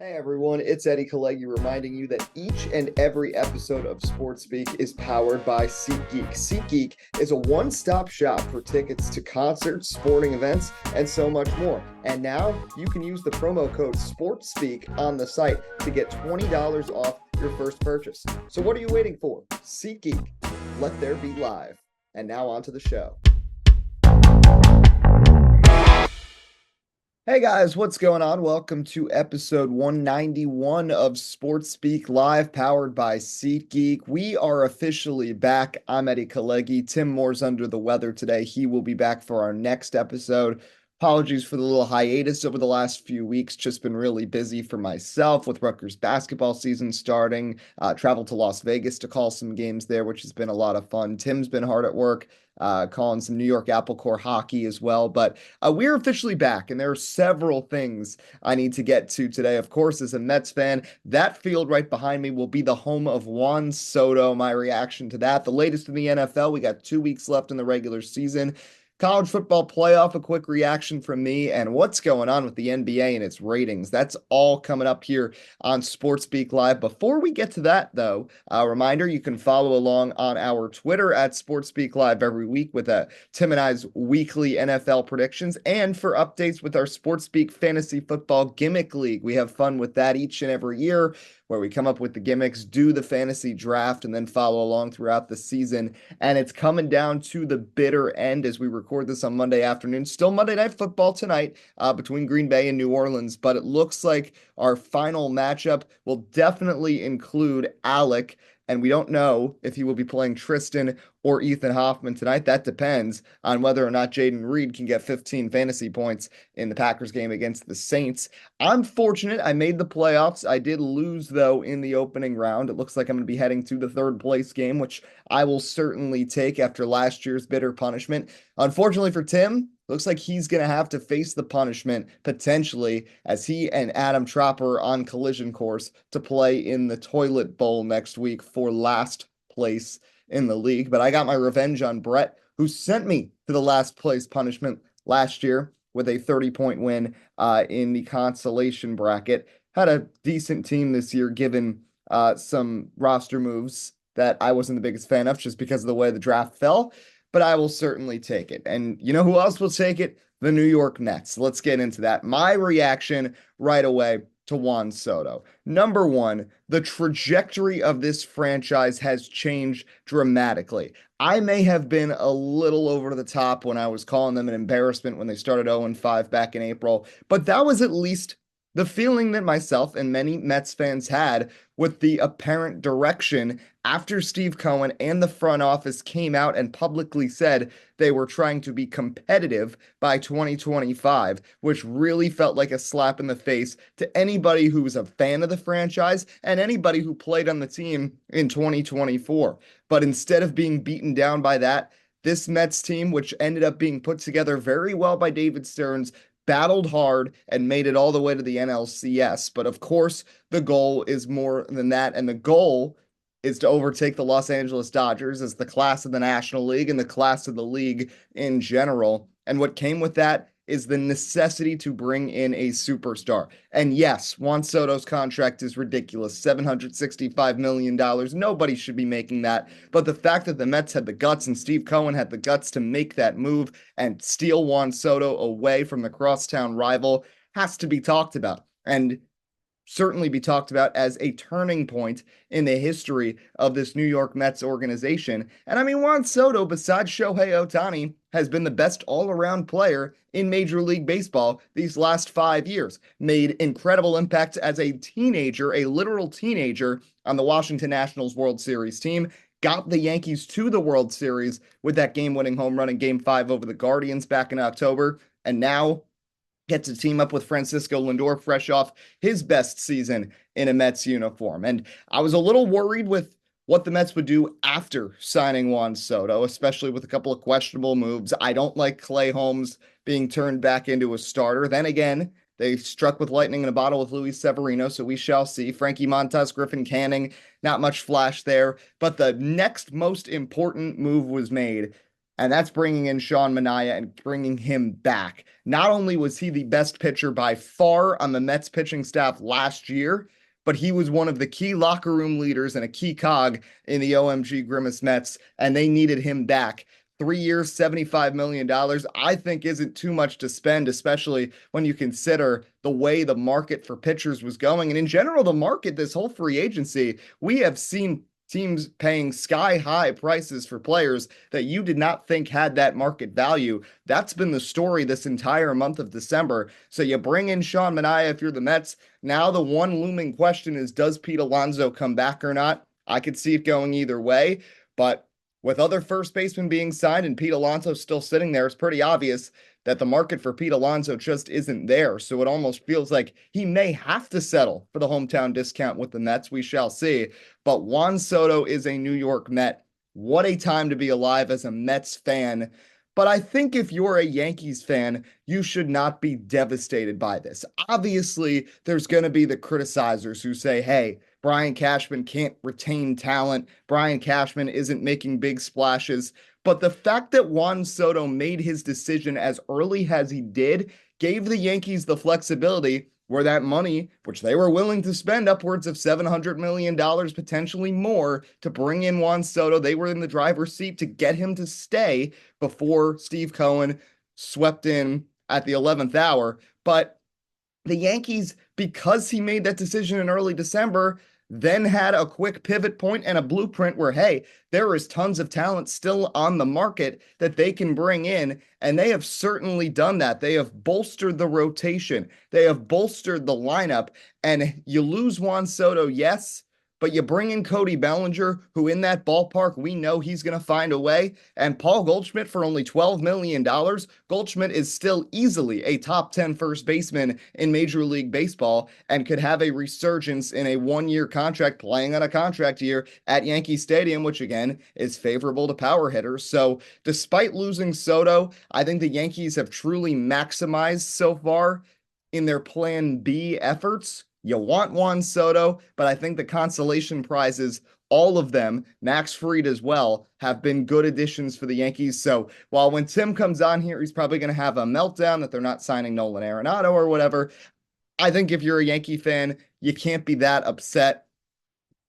Hey everyone, it's Eddie Kalegi reminding you that each and every episode of Sports Speak is powered by SeatGeek. SeatGeek is a one-stop shop for tickets to concerts, sporting events, and so much more. And now you can use the promo code SportsSpeak on the site to get $20 off your first purchase. So what are you waiting for? SeatGeek, let there be live. And now on to the show. Hey guys, what's going on? Welcome to episode 191 of Sports Speak Live, powered by SeatGeek. We are officially back. I'm Eddie Kalegi. Tim Moore's under the weather today. He will be back for our next episode. Apologies for the little hiatus over the last few weeks. Just been really busy for myself with Rutgers basketball season starting. Traveled to Las Vegas to call some games there, which has been a lot of fun. Tim's been hard at work. Calling some New York Apple Core hockey as well. But we're officially back, and there are several things I need to get to today. Of course, as a Mets fan, that field right behind me will be the home of Juan Soto. My reaction to that, the latest in the NFL. We got 2 weeks left in the regular season. College football playoff, a quick reaction from me, and what's going on with the NBA and its ratings. That's all coming up here on Sports Speak Live. Before we get to that, though, a reminder, you can follow along on our Twitter at Sports Speak Live every week with Tim and I's weekly NFL predictions, and for updates with our Sports Speak Fantasy Football Gimmick League. We have fun with that each and every year, where we come up with the gimmicks, do the fantasy draft, and then follow along throughout the season. And it's coming down to the bitter end as we record this on Monday afternoon. Still Monday Night Football tonight between Green Bay and New Orleans, but it looks like our final matchup will definitely include Alec. And we don't know if he will be playing Tristan or Ethan Hoffman tonight. That depends on whether or not Jaden Reed can get 15 fantasy points in the Packers game against the Saints. I'm fortunate. I made the playoffs. I did lose, though, in the opening round. It looks like I'm going to be heading to the third place game, which I will certainly take after last year's bitter punishment. Unfortunately for Tim, looks like he's going to have to face the punishment potentially as he and Adam Tropper are on collision course to play in the toilet bowl next week for last place in the league. But I got my revenge on Brett, who sent me to the last place punishment last year with a 30-point win in the consolation bracket. Had a decent team this year given some roster moves that I wasn't the biggest fan of just because of the way the draft fell. But I will certainly take it. And you know who else will take it? The New York Mets. Let's get into that. My reaction right away to Juan Soto. Number one, the trajectory of this franchise has changed dramatically. I may have been a little over the top when I was calling them an embarrassment when they started 0-5 back in April, but that was at least the feeling that myself and many Mets fans had with the apparent direction after Steve Cohen and the front office came out and publicly said they were trying to be competitive by 2025, which really felt like a slap in the face to anybody who was a fan of the franchise and anybody who played on the team in 2024. But instead of being beaten down by that, this Mets team, which ended up being put together very well by David Stearns, battled hard and made it all the way to the NLCS. But of course, the goal is more than that. And the goal is to overtake the Los Angeles Dodgers as the class of the National League and the class of the league in general. And what came with that is the necessity to bring in a superstar. And yes, Juan Soto's contract is ridiculous, $765 million. Nobody should be making that. But the fact that the Mets had the guts and Steve Cohen had the guts to make that move and steal Juan Soto away from the crosstown rival has to be talked about. And certainly be talked about as a turning point in the history of this New York Mets organization. And I mean, Juan Soto, besides Shohei Ohtani, has been the best all-around player in Major League Baseball these last 5 years. Made incredible impacts as a teenager, a literal teenager, on the Washington Nationals World Series team. Got the Yankees to the World Series with that game-winning home run in Game 5 over the Guardians back in October. And now get to team up with Francisco Lindor fresh off his best season in a Mets uniform. And I was a little worried with what the Mets would do after signing Juan Soto, especially with a couple of questionable moves. I don't like Clay Holmes being turned back into a starter. Then again, they struck with lightning in a bottle with Luis Severino, so we shall see. Frankie Montas, Griffin Canning, not much flash there. But the next most important move was made And that's bringing in Sean Manaea and bringing him back. Not only was he the best pitcher by far on the Mets pitching staff last year, but he was one of the key locker room leaders and a key cog in the OMG Grimace Mets, and they needed him back. 3 years, $75 million, I think isn't too much to spend, especially when you consider the way the market for pitchers was going. And in general, the market, this whole free agency, we have seen teams paying sky high prices for players that you did not think had that market value. That's been the story this entire month of December. So you bring in Sean Manaea if you're the Mets. Now the one looming question is, does Pete Alonso come back or not? I could see it going either way, but with other first basemen being signed and Pete Alonso still sitting there, it's pretty obvious that the market for Pete Alonso just isn't there. So it almost feels like he may have to settle for the hometown discount with the Mets. We shall see. But Juan Soto is a New York Met. What a time to be alive as a Mets fan. But I think if you're a Yankees fan, you should not be devastated by this. Obviously, there's going to be the criticizers who say, hey, Brian Cashman can't retain talent. Brian Cashman isn't making big splashes. But the fact that Juan Soto made his decision as early as he did gave the Yankees the flexibility where that money, which they were willing to spend upwards of $700 million, potentially more, to bring in Juan Soto, they were in the driver's seat to get him to stay before Steve Cohen swept in at the 11th hour. But the Yankees, because he made that decision in early December, then had a quick pivot point and a blueprint where, hey, there is tons of talent still on the market that they can bring in. And they have certainly done that. They have bolstered the rotation. They have bolstered the lineup. And you lose Juan Soto, yes, but you bring in Cody Bellinger, who in that ballpark, we know he's going to find a way. And Paul Goldschmidt for only $12 million. Goldschmidt is still easily a top 10 first baseman in Major League Baseball and could have a resurgence in a one-year contract, playing on a contract year at Yankee Stadium, which again is favorable to power hitters. So despite losing Soto, I think the Yankees have truly maximized so far in their plan B efforts. You want Juan Soto, but I think the consolation prizes, all of them, Max Fried as well, have been good additions for the Yankees. So while when Tim comes on here, he's probably going to have a meltdown that they're not signing Nolan Arenado or whatever, I think if you're a Yankee fan, you can't be that upset.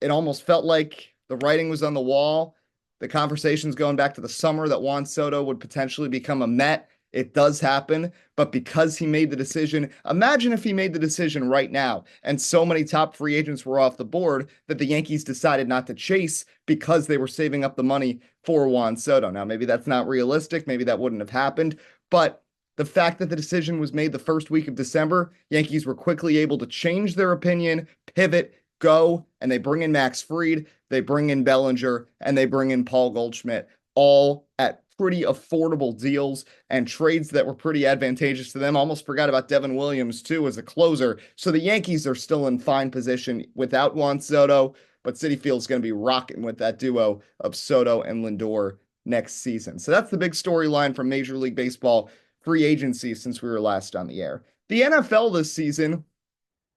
It almost felt like the writing was on the wall. The conversations going back to the summer that Juan Soto would potentially become a Met. It does happen, but because he made the decision, imagine if he made the decision right now and so many top free agents were off the board that the Yankees decided not to chase because they were saving up the money for Juan Soto. Now, maybe that's not realistic. Maybe that wouldn't have happened, but the fact that the decision was made the first week of December, Yankees were quickly able to change their opinion, pivot, go, and they bring in Max Fried, they bring in Bellinger, and they bring in Paul Goldschmidt, all at pretty affordable deals and trades that were pretty advantageous to them. Almost forgot about Devin Williams, too, as a closer. So the Yankees are still in fine position without Juan Soto, but Citi Field's going to be rocking with that duo of Soto and Lindor next season. So that's the big storyline from Major League Baseball free agency since we were last on the air. The NFL this season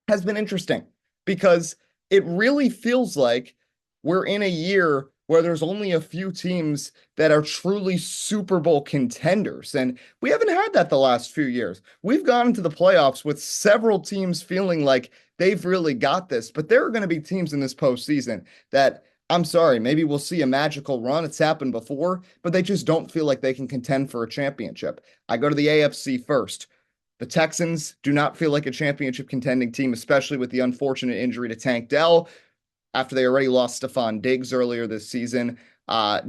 has been interesting because it really feels like we're in a year where there's only a few teams that are truly Super Bowl contenders. And we haven't had that the last few years. We've gone into the playoffs with several teams feeling like they've really got this, but there are going to be teams in this postseason that, I'm sorry, maybe we'll see a magical run. It's happened before, but they just don't feel like they can contend for a championship. I go to the AFC first. The Texans do not feel like a championship contending team, especially with the unfortunate injury to Tank Dell after they already lost Stephon Diggs earlier this season.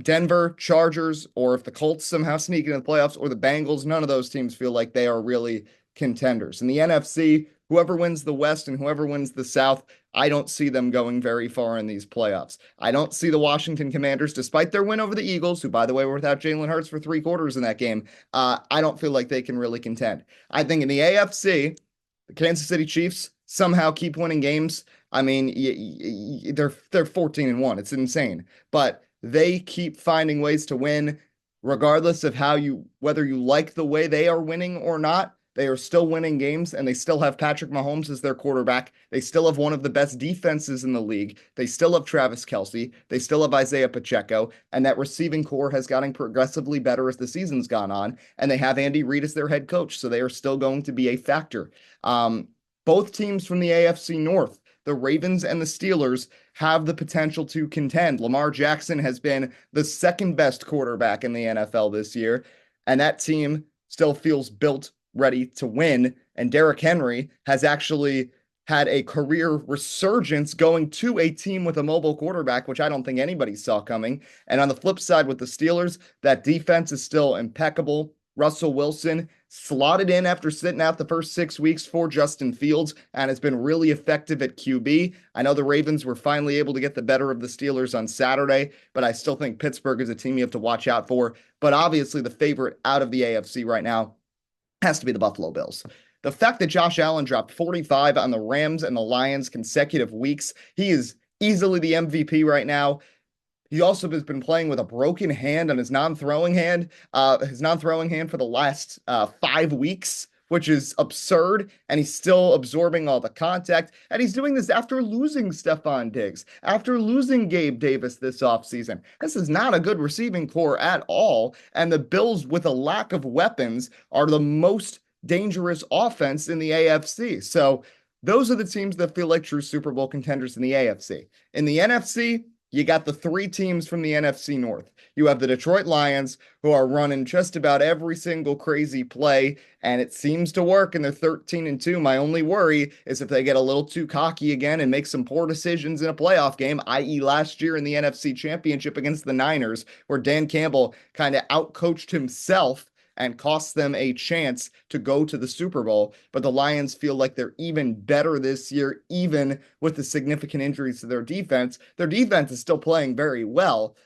Denver, Chargers, or if the Colts somehow sneak into the playoffs, or the Bengals, none of those teams feel like they are really contenders. In the NFC, whoever wins the West and whoever wins the South, I don't see them going very far in these playoffs. I don't see the Washington Commanders, despite their win over the Eagles, who, by the way, were without Jalen Hurts for 3 quarters in that game. I don't feel like they can really contend. I think in the AFC, the Kansas City Chiefs somehow keep winning games. I mean, they're 14-1. It's insane, but they keep finding ways to win, regardless of whether you like the way they are winning or not. They are still winning games, and they still have Patrick Mahomes as their quarterback. They still have one of the best defenses in the league. They still have Travis Kelce. They still have Isaiah Pacheco, and that receiving core has gotten progressively better as the season's gone on. And they have Andy Reid as their head coach, so they are still going to be a factor. Both teams from the AFC North, the Ravens and the Steelers, have the potential to contend. Lamar Jackson has been the second best quarterback in the NFL this year, and that team still feels built, ready to win. And Derrick Henry has actually had a career resurgence going to a team with a mobile quarterback, which I don't think anybody saw coming. And on the flip side with the Steelers, that defense is still impeccable. Russell Wilson slotted in after sitting out the first 6 weeks for Justin Fields and has been really effective at QB. I know the Ravens were finally able to get the better of the Steelers on Saturday, but I still think Pittsburgh is a team you have to watch out for. But obviously the favorite out of the AFC right now has to be the Buffalo Bills. The fact that Josh Allen dropped 45 on the Rams and the Lions consecutive weeks, he is easily the MVP right now. He also has been playing with a broken hand on his non-throwing hand for the last 5 weeks, which is absurd. And he's still absorbing all the contact. And he's doing this after losing Stephon Diggs, after losing Gabe Davis this offseason. This is not a good receiving core at all. And the Bills, with a lack of weapons, are the most dangerous offense in the AFC. So those are the teams that feel like true Super Bowl contenders in the AFC. In the NFC, you got the 3 teams from the NFC North. You have the Detroit Lions, who are running just about every single crazy play, and it seems to work, and they're 13-2. My only worry is if they get a little too cocky again and make some poor decisions in a playoff game, i.e. last year in the NFC Championship against the Niners, where Dan Campbell kind of outcoached himself and cost them a chance to go to the Super Bowl. But the Lions feel like they're even better this year, even with the significant injuries to their defense. Their defense is still playing very well.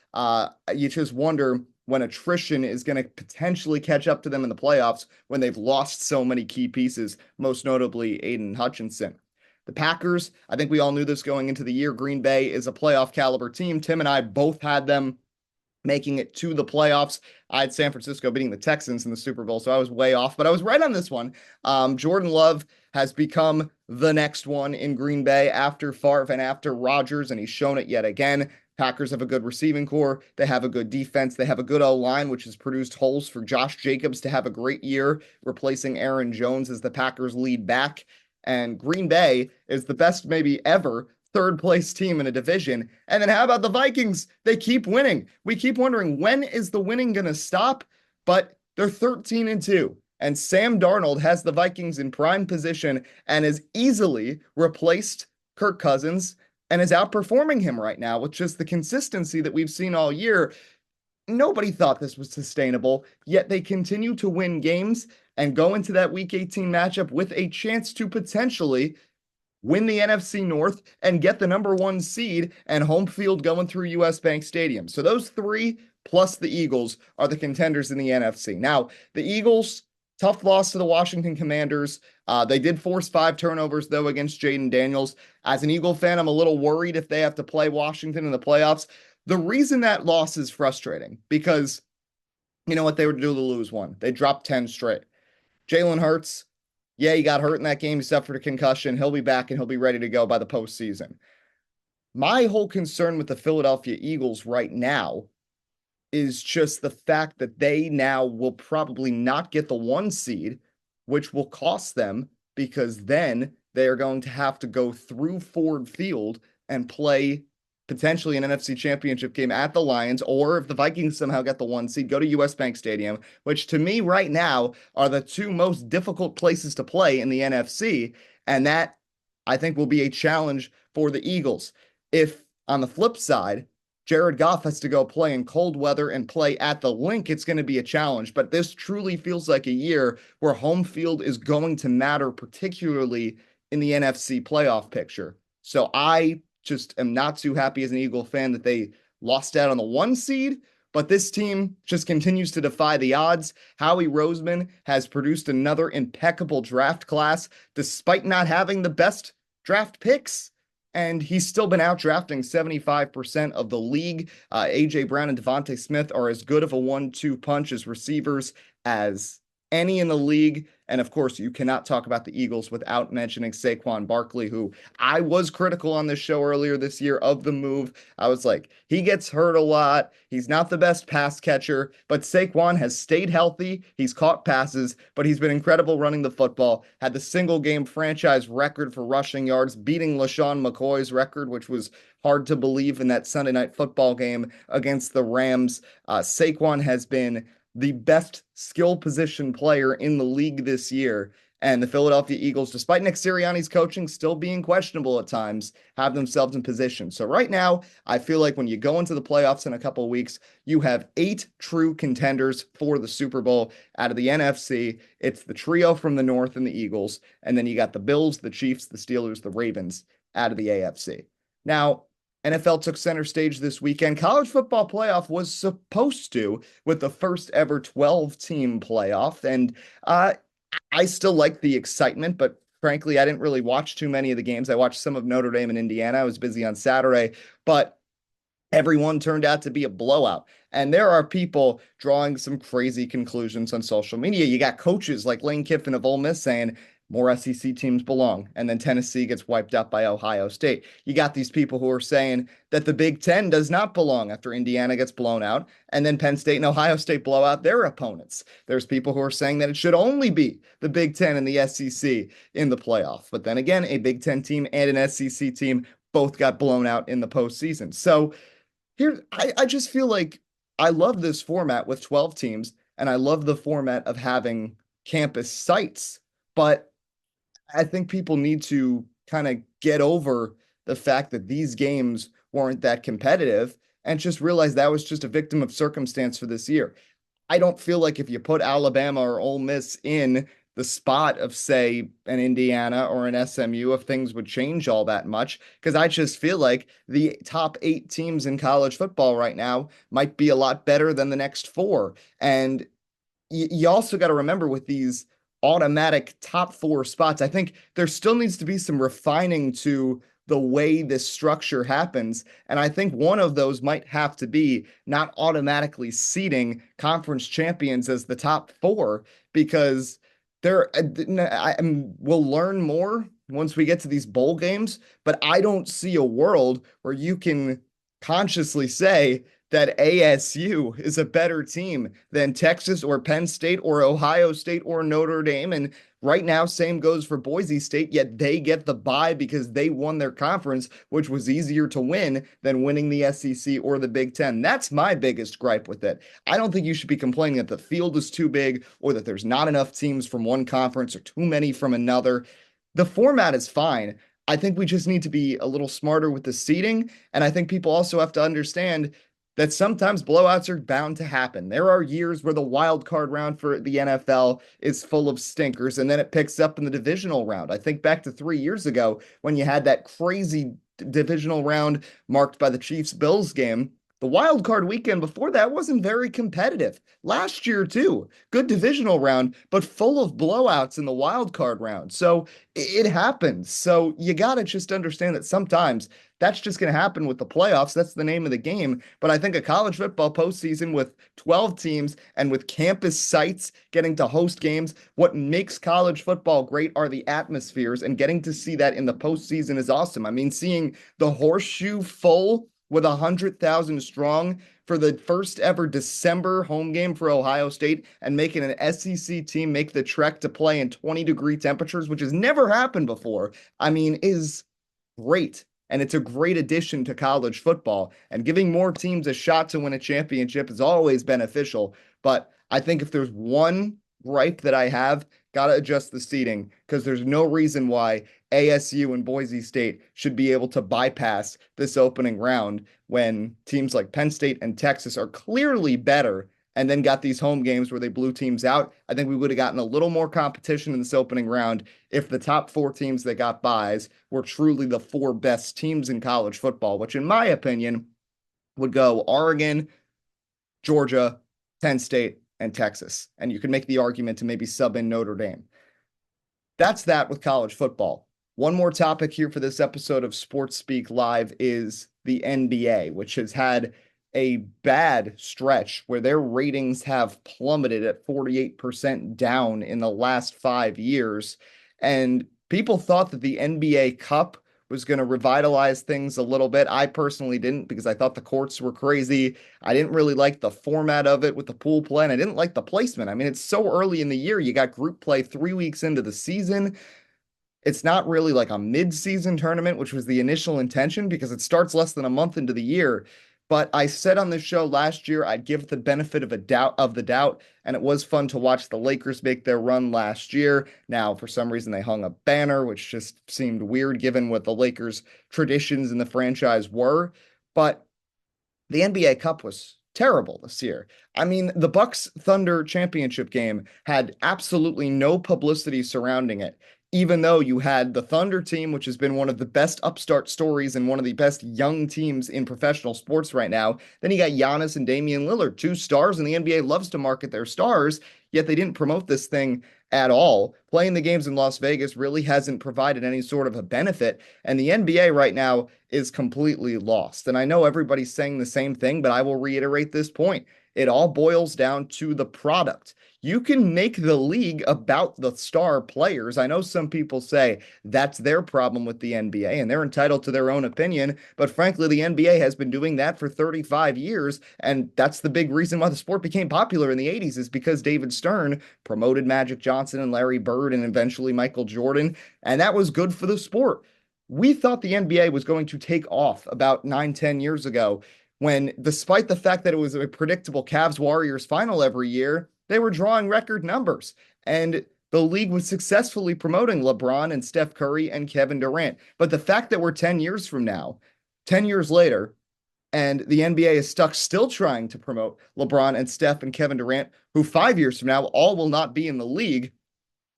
You just wonder when attrition is going to potentially catch up to them in the playoffs when they've lost so many key pieces, most notably Aiden Hutchinson. The Packers, I think we all knew this going into the year. Green Bay is a playoff caliber team. Tim and I both had them making it to the playoffs. I had San Francisco beating the Texans in the Super Bowl, so I was way off, but I was right on this one. Jordan Love has become the next one in Green Bay after Favre and after Rodgers, and he's shown it yet again. Packers have a good receiving core. They have a good defense. They have a good O-line, which has produced holes for Josh Jacobs to have a great year, replacing Aaron Jones as the Packers' lead back. And Green Bay is the best maybe ever third place team in a division. And then how about the Vikings? They keep winning. We keep wondering, when is the winning going to stop? But they're 13-2. And Sam Darnold has the Vikings in prime position and has easily replaced Kirk Cousins and is outperforming him right now with just the consistency that we've seen all year. Nobody thought this was sustainable, yet they continue to win games and go into that Week 18 matchup with a chance to potentially win the NFC North and get the number 1 seed and home field going through US Bank Stadium. So those 3 plus the Eagles are the contenders in the NFC. Now, the Eagles, tough loss to the Washington Commanders. They did force 5 turnovers, though, against Jaden Daniels. As an Eagle fan, I'm a little worried if they have to play Washington in the playoffs. The reason that loss is frustrating, because you know what they were due to lose one. They dropped 10 straight. Jalen Hurts, yeah, he got hurt in that game. He suffered a concussion. He'll be back and he'll be ready to go by the postseason. My whole concern with the Philadelphia Eagles right now is just the fact that they now will probably not get the 1 seed, which will cost them because then they are going to have to go through Ford Field and play potentially an NFC Championship game at the Lions, or if the Vikings somehow get the 1 seed, go to US Bank Stadium, which to me right now are the 2 most difficult places to play in the NFC, and that I think will be a challenge for the Eagles. If on the flip side, Jared Goff has to go play in cold weather and play at the Link, it's going to be a challenge, but this truly feels like a year where home field is going to matter, particularly in the NFC playoff picture. So I just am not too happy as an Eagle fan that they lost out on the 1 seed, but this team just continues to defy the odds. Howie Roseman has produced another impeccable draft class despite not having the best draft picks, and he's still been out drafting 75% of the league. A.J. Brown and Devontae Smith are as good of a 1-2 punch as receivers as any in the league, And of course, you cannot talk about the Eagles without mentioning Saquon Barkley, who I was critical on this show earlier this year of the move. I was like, he gets hurt a lot. He's not the best pass catcher, but Saquon has stayed healthy. He's caught passes, but he's been incredible running the football. Had the single game franchise record for rushing yards, beating LaShawn McCoy's record, which was hard to believe in that Sunday night football game against the Rams. Saquon has been the best skill position player in the league this year. And the Philadelphia Eagles, despite Nick Sirianni's coaching still being questionable at times, have themselves in position. So right now, I feel like when you go into the playoffs in a couple of weeks, you have 8 true contenders for the Super Bowl out of the NFC. It's the trio from the North and the Eagles. And then you got the Bills, the Chiefs, the Steelers, the Ravens out of the AFC. Now, NFL took center stage this weekend. College football playoff was supposed to, with the first ever 12-team playoff. And I still like the excitement, but frankly, I didn't really watch too many of the games. I watched some of Notre Dame and Indiana. I was busy on Saturday, but everyone turned out to be a blowout. And there are people drawing some crazy conclusions on social media. You got coaches like Lane Kiffin of Ole Miss saying more SEC teams belong, and then Tennessee gets wiped out by Ohio State. You got these people who are saying that the Big Ten does not belong after Indiana gets blown out, and then Penn State and Ohio State blow out their opponents. There's people who are saying that it should only be the Big Ten and the SEC in the playoff. But then again, a Big Ten team and an SEC team both got blown out in the postseason. So here, I just feel like I love this format with 12 teams, and I love the format of having campus sites, but I think people need to kind of get over the fact that these games weren't that competitive and just realize that was just a victim of circumstance for this year. I don't feel like if you put Alabama or Ole Miss in the spot of, say, an Indiana or an SMU, if things would change all that much, because I just feel like the top 8 teams in college football right now might be a lot better than the next 4. And you also got to remember with these automatic top 4 spots, I think there still needs to be some refining to the way this structure happens. And I think one of those might have to be not automatically seeding conference champions as the top 4, because we'll learn more once we get to these bowl games, but I don't see a world where you can consciously say that ASU is a better team than Texas or Penn State or Ohio State or Notre Dame. And right now, same goes for Boise State, yet they get the bye because they won their conference, which was easier to win than winning the SEC or the Big Ten. That's my biggest gripe with it. I don't think you should be complaining that the field is too big or that there's not enough teams from one conference or too many from another. The format is fine. I think we just need to be a little smarter with the seating. And I think people also have to understand that sometimes blowouts are bound to happen. There are years where the wild card round for the NFL is full of stinkers, and then it picks up in the divisional round. I think back to 3 years ago when you had that crazy divisional round marked by the Chiefs-Bills game. The wild card weekend before that wasn't very competitive. Last year, too, good divisional round, but full of blowouts in the wild card round. So it happens. So you got to just understand that sometimes that's just going to happen with the playoffs. That's the name of the game. But I think a college football postseason with 12 teams and with campus sites getting to host games, what makes college football great are the atmospheres, and getting to see that in the postseason is awesome. I mean, seeing the Horseshoe full with 100,000 strong for the first ever December home game for Ohio State and making an SEC team make the trek to play in 20-degree temperatures, which has never happened before, I mean, is great. And it's a great addition to college football. And giving more teams a shot to win a championship is always beneficial. But I think if there's one gripe that I have, got to adjust the seating, because there's no reason why ASU and Boise State should be able to bypass this opening round when teams like Penn State and Texas are clearly better and then got these home games where they blew teams out. I think we would have gotten a little more competition in this opening round if the top 4 teams that got byes were truly the 4 best teams in college football, which in my opinion would go Oregon, Georgia, Penn State, and Texas. And you could make the argument to maybe sub in Notre Dame. That's that with college football. One more topic here for this episode of Sports Speak Live is the NBA, which has had a bad stretch where their ratings have plummeted at 48% down in the last 5 years. And people thought that the NBA Cup was going to revitalize things a little bit. I personally didn't because I thought the courts were crazy. I didn't really like the format of it with the pool play, and I didn't like the placement. I mean, it's so early in the year. You got group play 3 weeks into the season. It's not really like a mid-season tournament, which was the initial intention because it starts less than a month into the year. But I said on this show last year I'd give the benefit of the doubt, and it was fun to watch the Lakers make their run last year. Now, for some reason, they hung a banner, which just seemed weird given what the Lakers' traditions in the franchise were. But the NBA Cup was terrible this year. I mean, the Bucks Thunder championship game had absolutely no publicity surrounding it, even though you had the Thunder team, which has been one of the best upstart stories and one of the best young teams in professional sports right now. Then you got Giannis and Damian Lillard, two stars, and the NBA loves to market their stars, yet they didn't promote this thing at all. Playing the games in Las Vegas really hasn't provided any sort of a benefit, and the NBA right now is completely lost. And I know everybody's saying the same thing, but I will reiterate this point. It all boils down to the product. You can make the league about the star players. I know some people say that's their problem with the NBA, and they're entitled to their own opinion. But frankly, the NBA has been doing that for 35 years. And that's the big reason why the sport became popular in the 80s, is because David Stern promoted Magic Johnson and Larry Bird and eventually Michael Jordan. And that was good for the sport. We thought the NBA was going to take off about 9, 10 years ago when, despite the fact that it was a predictable Cavs Warriors final every year, they were drawing record numbers. And the league was successfully promoting LeBron and Steph Curry and Kevin Durant. But the fact that we're 10 years from now, 10 years later, and the NBA is stuck still trying to promote LeBron and Steph and Kevin Durant, who 5 years from now all will not be in the league,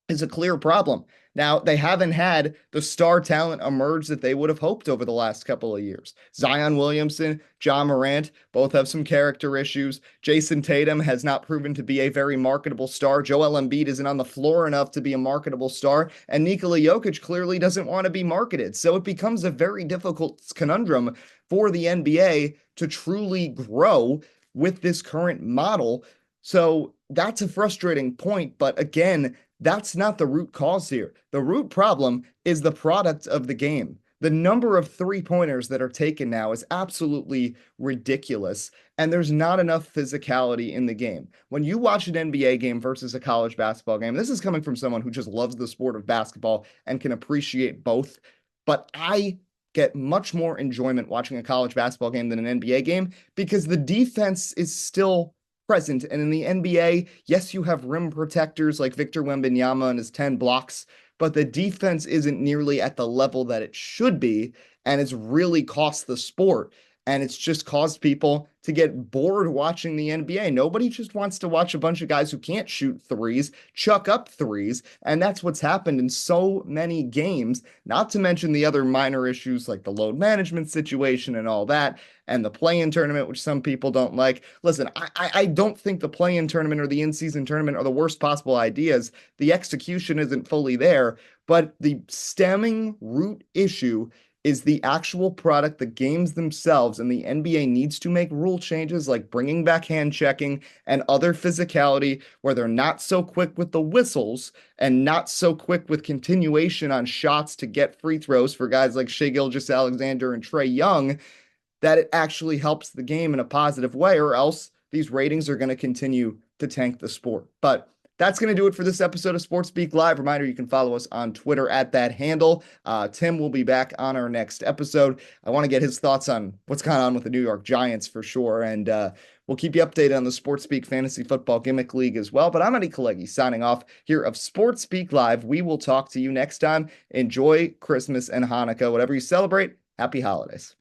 is a clear problem. Now, they haven't had the star talent emerge that they would have hoped over the last couple of years. Zion Williamson, John Morant, both have some character issues. Jason Tatum has not proven to be a very marketable star. Joel Embiid isn't on the floor enough to be a marketable star. And Nikola Jokic clearly doesn't want to be marketed. So it becomes a very difficult conundrum for the NBA to truly grow with this current model. So that's a frustrating point. But again, that's not the root cause here. The root problem is the product of the game. The number of three-pointers that are taken now is absolutely ridiculous, and there's not enough physicality in the game. When you watch an NBA game versus a college basketball game, this is coming from someone who just loves the sport of basketball and can appreciate both, but I get much more enjoyment watching a college basketball game than an NBA game because the defense is still present. And in the NBA, yes, you have rim protectors like Victor Wembanyama and his 10 blocks, but the defense isn't nearly at the level that it should be, and it's really cost the sport. And it's just caused people to get bored watching the NBA. Nobody just wants to watch a bunch of guys who can't shoot threes, chuck up threes. And that's what's happened in so many games, not to mention the other minor issues like the load management situation and all that, and the play-in tournament, which some people don't like. Listen, I don't think the play-in tournament or the in-season tournament are the worst possible ideas. The execution isn't fully there, but the stemming root issue is the actual product, the games themselves, and the NBA needs to make rule changes like bringing back hand checking and other physicality where they're not so quick with the whistles and not so quick with continuation on shots to get free throws for guys like Shai Gilgeous-Alexander and Trae Young, that it actually helps the game in a positive way, or else these ratings are going to continue to tank the sport. But that's going to do it for this episode of Sports Speak Live. Reminder, you can follow us on Twitter at that handle. Tim will be back on our next episode. I want to get his thoughts on what's going on with the New York Giants for sure. And we'll keep you updated on the Sports Speak Fantasy Football Gimmick League as well. But I'm Eddie Kalegi signing off here of Sports Speak Live. We will talk to you next time. Enjoy Christmas and Hanukkah. Whatever you celebrate, happy holidays.